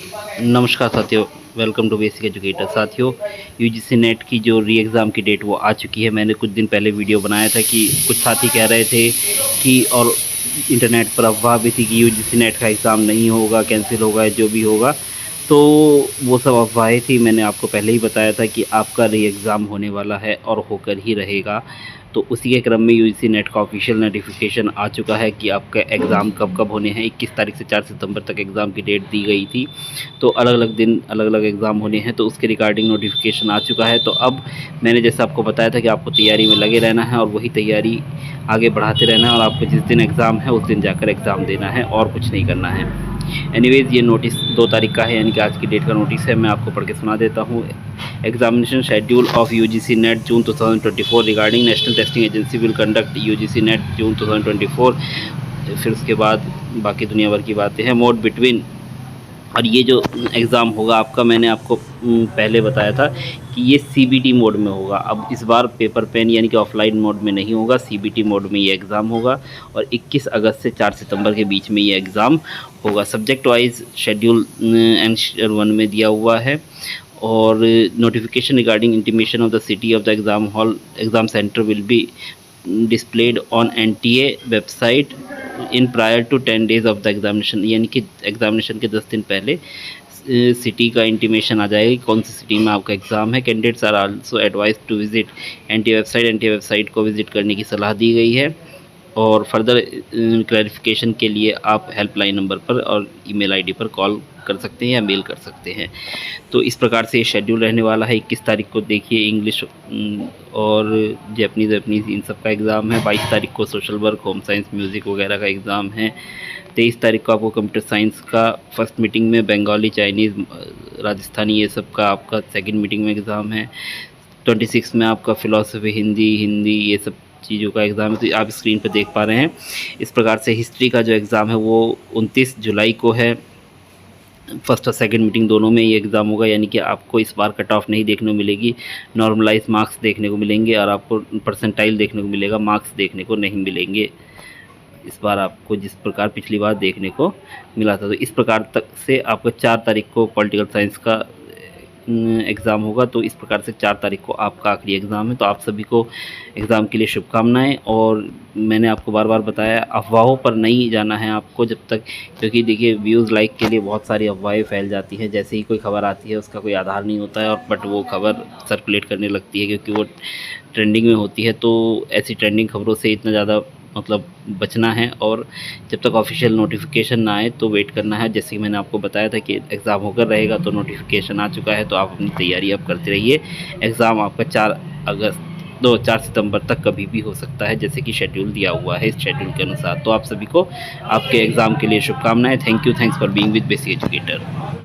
नमस्कार साथियों, welcome to basic educator. साथियों, यूजीसी नेट की जो री एग्ज़ाम की डेट वो आ चुकी है। मैंने कुछ दिन पहले वीडियो बनाया था कि कुछ साथी कह रहे थे कि और इंटरनेट पर अफवाह भी थी कि यूजीसी नेट का एग्ज़ाम नहीं होगा, कैंसिल होगा, जो भी होगा। तो वो सब अफवाहें थी। मैंने आपको पहले ही बताया था कि आपका री एग्ज़ाम होने वाला है और होकर ही रहेगा। तो उसी के क्रम में यूजीसी नेट का ऑफिशियल नोटिफिकेशन आ चुका है कि आपका एग्ज़ाम कब कब होने हैं। 21 तारीख से 4 सितंबर तक एग्ज़ाम की डेट दी गई थी। तो अलग अलग दिन अलग अलग एग्ज़ाम होने हैं, तो उसके रिगार्डिंग नोटिफिकेशन आ चुका है। तो अब मैंने जैसे आपको बताया था कि आपको तैयारी में लगे रहना है और वही तैयारी आगे बढ़ाते रहना है, और आपको जिस दिन एग्ज़ाम है उस दिन जाकर एग्ज़ाम देना है और कुछ नहीं करना है। एनीवेज़, ये नोटिस 2 तारीख का है, यानी कि आज की डेट का नोटिस है। मैं आपको पढ़ के सुना देता हूँ। Examination schedule of UGC NET June 2024 regarding national testing agency will conduct UGC NET June 2024। फिर उसके बाद बाकी दुनिया भर की बातें हैं। मोड बिटवीन, और ये जो एग्ज़ाम होगा आपका, मैंने आपको पहले बताया था कि ये सीबीटी मोड में होगा। अब इस बार पेपर पेन यानी कि ऑफलाइन मोड में नहीं होगा, सीबीटी मोड में ये एग्ज़ाम होगा और 21 अगस्त से 4 सितंबर के बीच में ये एग्ज़ाम होगा। सब्जेक्ट वाइज शेड्यूल एंड 1 में दिया हुआ है। और notification regarding intimation of the city of the exam hall exam centre will be displayed on NTA website in prior to 10 days of the examination, यानी कि एग्ज़ामिनेशन के 10 दिन पहले सिटी का इंटीमेशन आ जाएगी कौन सी सिटी में आपका एग्ज़ाम है। Candidates are also advise to visit NTA website को विज़िट करने की सलाह दी गई है। और फर्दर क्लैरिफिकेशन के लिए आप हेल्पलाइन नंबर पर और ईमेल आईडी पर कॉल कर सकते हैं या मेल कर सकते हैं। तो इस प्रकार से ये शेड्यूल रहने वाला है। 21 तारीख को देखिए इंग्लिश और जैपनीज़ इन सब का एग्ज़ाम है। 22 तारीख को social work, home science, music वगैरह का एग्ज़ाम है। 23 तारीख को आपको कंप्यूटर साइंस का फर्स्ट मीटिंग में, बंगाली, चाइनीज़, राजस्थानी, ये सब का आपका सेकंड मीटिंग में एग्ज़ाम है। 26 में आपका फ़िलासफ़ी, हिंदी ये सब चीज़ों का एग्ज़ाम है। तो आप स्क्रीन पर देख पा रहे हैं। इस प्रकार से हिस्ट्री का जो एग्ज़ाम है वो 29 जुलाई को है। फर्स्ट और सेकंड मीटिंग दोनों में ये एग्ज़ाम होगा, यानी कि आपको इस बार कट ऑफ नहीं देखने को मिलेगी, नॉर्मलाइज मार्क्स देखने को मिलेंगे और आपको परसेंटाइल देखने को मिलेगा, मार्क्स देखने को नहीं मिलेंगे इस बार आपको, जिस प्रकार पिछली बार देखने को मिला था। तो इस प्रकार तक से आपको 4 तारीख को पॉलिटिकल साइंस का एग्ज़ाम होगा। तो इस प्रकार से 4 तारीख को आपका आखिरी एग्ज़ाम है। तो आप सभी को एग्ज़ाम के लिए शुभकामनाएं। और मैंने आपको बार बार बताया, अफवाहों पर नहीं जाना है आपको जब तक, क्योंकि देखिए व्यूज़ लाइक के लिए बहुत सारी अफवाहें फैल जाती हैं। जैसे ही कोई खबर आती है उसका कोई आधार नहीं होता है, और बट वो खबर सर्कुलेट करने लगती है क्योंकि वो ट्रेंडिंग में होती है। तो ऐसी ट्रेंडिंग खबरों से इतना ज़्यादा मतलब बचना है, और जब तक ऑफिशियल नोटिफिकेशन ना आए तो वेट करना है। जैसे कि मैंने आपको बताया था कि एग्ज़ाम होकर रहेगा, तो नोटिफिकेशन आ चुका है, तो आप अपनी तैयारी अब करते रहिए। एग्ज़ाम आपका 4 सितंबर तक कभी भी हो सकता है, जैसे कि शेड्यूल दिया हुआ है इस शेड्यूल के अनुसार। तो आप सभी को आपके एग्ज़ाम के लिए शुभकामनाएं। Thanks for being with basic educator.